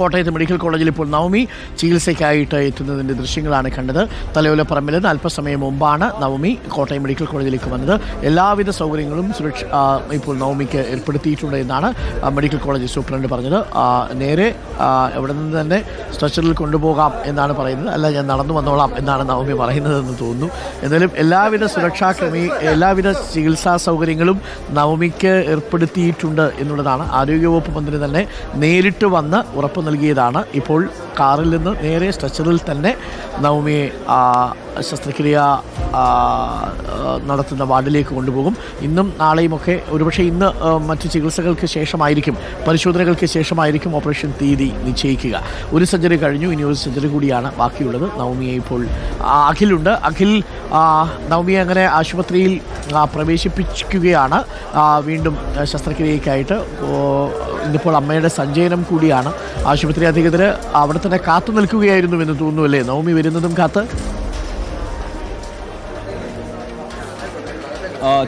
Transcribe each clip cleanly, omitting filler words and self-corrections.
കോട്ടയത്ത് മെഡിക്കൽ കോളേജിൽ ഇപ്പോൾ നവമി ചികിത്സയ്ക്കായിട്ട് എത്തുന്നതിൻ്റെ ദൃശ്യങ്ങളാണ് കണ്ടത്. തലയോലപ്പറമ്പിൽ നിന്ന് അല്പസമയം മുമ്പാണ് നവമി കോട്ടയം മെഡിക്കൽ കോളേജിലേക്ക് വന്നത്. എല്ലാവിധ സൗകര്യങ്ങളും ഇപ്പോൾ നവമിക്ക് ഏർപ്പെടുത്തിയിട്ടുണ്ട് എന്നാണ് മെഡിക്കൽ കോളേജ് സൂപ്രണ്ട് പറഞ്ഞത്. നേരെ എവിടെ നിന്ന് തന്നെ സ്ട്രെച്ചറിൽ കൊണ്ടുപോകാം എന്നാണ് പറയുന്നത്. അല്ല, ഞാൻ നടന്നു വന്നോളാം എന്നാണ് നവമി പറയുന്നതെന്ന് തോന്നുന്നു. എന്നാലും എല്ലാവിധ ചികിത്സാ സൗകര്യങ്ങളും നവമിക്ക് ഏർപ്പെടുത്തിയിട്ടുണ്ട് എന്നുള്ളതാണ്. ആരോഗ്യവകുപ്പ് മന്ത്രി തന്നെ നേരിട്ട് വന്ന് ഉറപ്പ് നൽകിയതാണ്. ഇപ്പോൾ കാറിൽ നിന്ന് നേരെ സ്ട്രെച്ചറിൽ തന്നെ നവമിയെ ശസ്ത്രക്രിയ നടത്തുന്ന വാർഡിലേക്ക് കൊണ്ടുപോകും. ഇന്നും നാളെയുമൊക്കെ ഒരുപക്ഷെ ഇന്ന് മറ്റ് ചികിത്സകൾക്ക് ശേഷമായിരിക്കും, പരിശോധനകൾക്ക് ശേഷമായിരിക്കും ഓപ്പറേഷൻ തീയതി നിശ്ചയിക്കുക. ഒരു സർജറി കഴിഞ്ഞു, ഇനി ഒരു സർജറി കൂടിയാണ് ബാക്കിയുള്ളത്. നവമിയെ ഇപ്പോൾ അഖിലുണ്ട്. അഖിൽ, നവമിയെ അങ്ങനെ ആശുപത്രിയിൽ പ്രവേശിപ്പിക്കുകയാണ് വീണ്ടും ശസ്ത്രക്രിയയ്ക്കായിട്ട്. ഇന്നിപ്പോൾ അമ്മയുടെ സഞ്ചയനം കൂടിയാണ്. ആശുപത്രി അധികൃതർ അവിടെ തന്നെ കാത്തു നിൽക്കുകയായിരുന്നു എന്ന് തോന്നുന്നു അല്ലേ? നവമി വരുന്നതും കാത്ത്.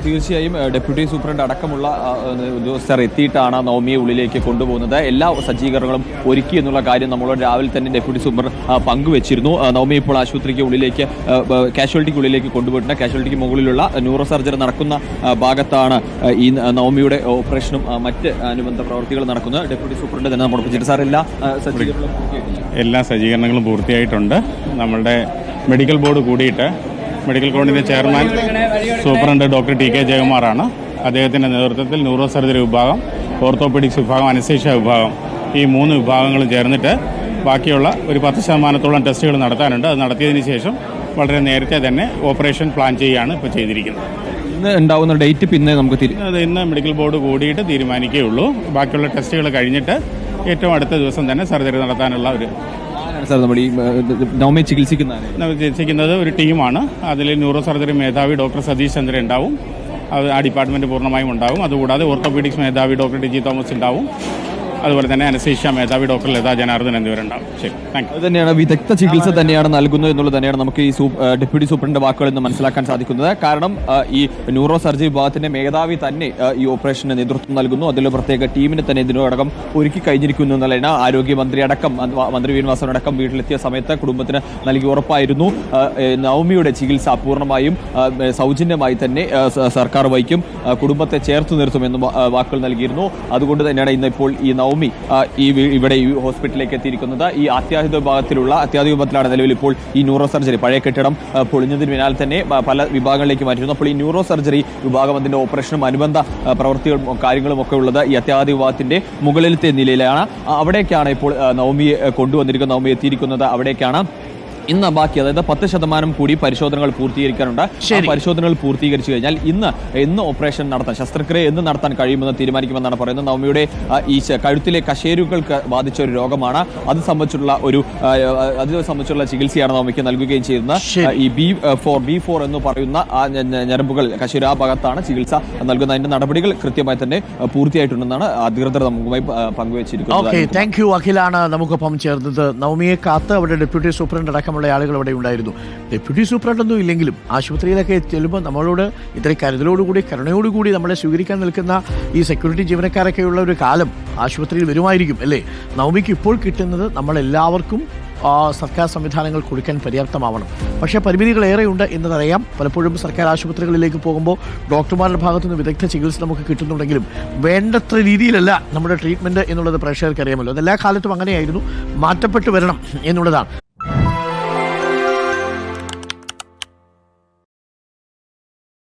തീർച്ചയായും ഡെപ്യൂട്ടി സൂപ്രണ്ട് അടക്കമുള്ള ഉദ്യോഗസ്ഥർ എത്തിയിട്ടാണ് നവമിയെ ഉള്ളിലേക്ക് കൊണ്ടുപോകുന്നത്. എല്ലാ സജ്ജീകരണങ്ങളും ഒരുക്കി എന്നുള്ള കാര്യം നമ്മളോട് രാവിലെ തന്നെ ഡെപ്യൂട്ടി സൂപ്രണ്ട് പങ്കുവച്ചിരുന്നു. നവമി ഇപ്പോൾ ആശുപത്രിക്ക് ഉള്ളിലേക്ക്, കാഷ്വാലിറ്റിക്ക് ഉള്ളിലേക്ക് കൊണ്ടുപോയിട്ടുണ്ട്. കാഷ്വാലിറ്റിക്ക് മുകളിലുള്ള ന്യൂറോ സർജറി നടക്കുന്ന ഭാഗത്താണ് ഈ നവമിയുടെ ഓപ്പറേഷനും മറ്റ് അനുബന്ധ പ്രവർത്തികൾ നടക്കുന്നത്. ഡെപ്യൂട്ടി സൂപ്രണ്ട് തന്നെ നമ്മൾ പഠിച്ചിട്ട് സാർ എല്ലാ സജ്ജീകരണങ്ങളും പൂർത്തിയായിട്ടുണ്ട്. നമ്മളുടെ മെഡിക്കൽ ബോർഡ് കൂടിയിട്ട് മെഡിക്കൽ കോളേജിൻ്റെ chairman superintendent doctor T K ജയകുമാറാണ്. അദ്ദേഹത്തിൻ്റെ നേതൃത്വത്തിൽ ന്യൂറോ സർജറി വിഭാഗം, ഓർത്തോപീഡിക്സ് വിഭാഗം, അനസ്തേഷ്യ വിഭാഗം, ഈ 3 വിഭാഗങ്ങളും ചേർന്നിട്ട് ബാക്കിയുള്ള ഒരു 10% ടെസ്റ്റുകൾ നടത്താനുണ്ട്. അത് നടത്തിയതിന് ശേഷം വളരെ നേരത്തെ തന്നെ ഓപ്പറേഷൻ പ്ലാൻ ചെയ്യുകയാണ് ഇപ്പോൾ ചെയ്തിരിക്കുന്നത്. ഇന്ന് ഉണ്ടാവുന്ന ഡേറ്റ് പിന്നെ നമുക്ക് അത് ഇന്ന് മെഡിക്കൽ ബോർഡ് കൂടിയിട്ട് തീരുമാനിക്കുകയുള്ളൂ. ബാക്കിയുള്ള ടെസ്റ്റുകൾ കഴിഞ്ഞിട്ട് ഏറ്റവും അടുത്ത ദിവസം തന്നെ സർജറി നടത്താനുള്ള ഒരു നവമിയെ ചികിത്സിക്കുന്നത് ഒരു ടീമാണ്. അതിൽ ന്യൂറോ സർജറി മേധാവി ഡോക്ടർ സതീഷ് ചന്ദ്ര ഉണ്ടാവും. അത് ആ ഡിപ്പാർട്ട്മെൻറ്റ് പൂർണ്ണമായും ഉണ്ടാവും. അതുകൂടാതെ ഓർത്തോപീഡിക്സ് മേധാവി ഡോക്ടർ ടി ജി തോമസ് ഉണ്ടാവും. അതുപോലെ തന്നെ അനസ്തേഷ്യ മേധാവി ഡോക്ടർ ലതാ ജനാർദ്ദൻ എന്നിവരുണ്ടാവും. ശരി, താങ്ക് യു. അത് തന്നെയാണ്, വിദഗ്ധ ചികിത്സ തന്നെയാണ് നൽകുന്നത് എന്നുള്ളത് തന്നെയാണ് നമുക്ക് ഈ ഡെപ്യൂട്ടി സൂപ്രണ്ട് വാക്കുകളിൽ നിന്ന് മനസ്സിലാക്കാൻ സാധിക്കുന്നത്. കാരണം ഈ ന്യൂറോ സർജറി വിഭാഗത്തിന്റെ മേധാവി തന്നെ ഈ ഓപ്പറേഷന് നേതൃത്വം നൽകുന്നു. അതിൽ പ്രത്യേക ടീമിനെ തന്നെ ഇതിനോടകം ഒരുക്കി കഴിഞ്ഞിരിക്കുന്നു എന്നുള്ളതാണ്. ആരോഗ്യമന്ത്രി അടക്കം, മന്ത്രി വീണവാസനടക്കം വീട്ടിലെത്തിയ സമയത്ത് കുടുംബത്തിന് നൽകി ഉറപ്പായിരുന്നു നവമിയുടെ ചികിത്സ പൂർണ്ണമായും സൗജന്യമായി തന്നെ സർക്കാർ വഹിക്കും, കുടുംബത്തെ ചേർത്ത് നിർത്തുമെന്ന് വാക്കുകൾ നൽകിയിരുന്നു. അതുകൊണ്ട് തന്നെയാണ് ഇന്നിപ്പോൾ ഈ നവമി ഇവിടെ ഈ ഹോസ്പിറ്റലിലേക്ക് എത്തിയിരിക്കുന്നത്. ഈ അത്യാഹിത വിഭാഗത്തിലാണ് നിലവിൽ ഇപ്പോൾ ഈ ന്യൂറോ സർജറി. പഴയ കെട്ടിടം പൊളിഞ്ഞതിന് പിന്നാലെ തന്നെ പല വിഭാഗങ്ങളിലേക്ക് മാറ്റിയിരുന്നു. അപ്പോൾ ഈ ന്യൂറോ സർജറി വിഭാഗം അതിന്റെ ഓപ്പറേഷനും അനുബന്ധ പ്രവൃത്തികളും കാര്യങ്ങളും ഒക്കെ ഉള്ളത് ഈ അത്യാഹിത വിഭാഗത്തിന്റെ മുകളിലത്തെ നിലയിലാണ്. അവിടേക്കാണ് ഇപ്പോൾ നവമിയെ കൊണ്ടുവന്നിരിക്കുന്നത്, നവമി എത്തിയിരിക്കുന്നത് അവിടേക്കാണ്. ഇന്ന് ബാക്കി, അതായത് 10% കൂടി പരിശോധനകൾ പൂർത്തീകരിക്കാനുണ്ട്. പരിശോധനകൾ പൂർത്തീകരിച്ചു കഴിഞ്ഞാൽ ഇന്ന് ഓപ്പറേഷൻ നടത്താൻ, ശസ്ത്രക്രിയ എന്ന് നടത്താൻ കഴിയുമെന്ന് തീരുമാനിക്കുമെന്നാണ് പറയുന്നത്. നവമിയുടെ ഈ കഴുത്തിലെ കശേരുക്കൾക്ക് ബാധിച്ച ഒരു രോഗമാണ്. അത് സംബന്ധിച്ചുള്ള ചികിത്സയാണ് നവമിക്ക് നൽകുകയും ചെയ്യുന്നത്. ഈ B4 എന്ന് പറയുന്ന ഞരമ്പുകൾ, കശേരു, ആ ഭാഗത്താണ് ചികിത്സ നൽകുന്നത്. അതിന്റെ നടപടികൾ കൃത്യമായി തന്നെ പൂർത്തിയായിട്ടുണ്ടെന്നാണ് അധികൃതർ നമുക്കുമായി പങ്കുവച്ചിരിക്കുന്നത്. Thank you. അഖിലാണ് നമുക്കൊപ്പം ചേർന്നത്. നവമിയെ കാത്ത് അവിടെ ഡെപ്യൂട്ടി സൂപ്രണ്ട് അടക്കമുള്ള ആളുകൾ അവിടെ ഉണ്ടായിരുന്നു. ഡെപ്യൂട്ടി സൂപ്രണ്ടൊന്നും ഇല്ലെങ്കിലും ആശുപത്രിയിലൊക്കെ ചെല്ലുമ്പോൾ നമ്മളോട് ഇത്രയും കരുതലോടുകൂടി, കരുണയോടുകൂടി നമ്മളെ സ്വീകരിക്കാൻ നിൽക്കുന്ന ഈ സെക്യൂരിറ്റി ജീവനക്കാരൊക്കെയുള്ള ഒരു കാലം ആശുപത്രിയിൽ വരുമായിരിക്കും അല്ലേ? നവമിക്ക് ഇപ്പോൾ കിട്ടുന്നത് നമ്മളെല്ലാവർക്കും സർക്കാർ സംവിധാനങ്ങൾ കൊടുക്കാൻ പര്യാപ്തമാവണം. പക്ഷേ പരിമിതികളേറെയുണ്ട് എന്നതറിയാം. പലപ്പോഴും സർക്കാർ ആശുപത്രികളിലേക്ക് പോകുമ്പോൾ ഡോക്ടർമാരുടെ ഭാഗത്തുനിന്ന് വിദഗ്ധ ചികിത്സ നമുക്ക് കിട്ടുന്നുണ്ടെങ്കിലും വേണ്ടത്ര രീതിയിലല്ല നമ്മുടെ ട്രീറ്റ്മെൻറ്റ് എന്നുള്ളത് പ്രേക്ഷകർക്ക് അറിയാമല്ലോ. അതെല്ലാ കാലത്തും അങ്ങനെയായിരുന്നു. മാറ്റപ്പെട്ടു വരണം എന്നുള്ളതാണ്.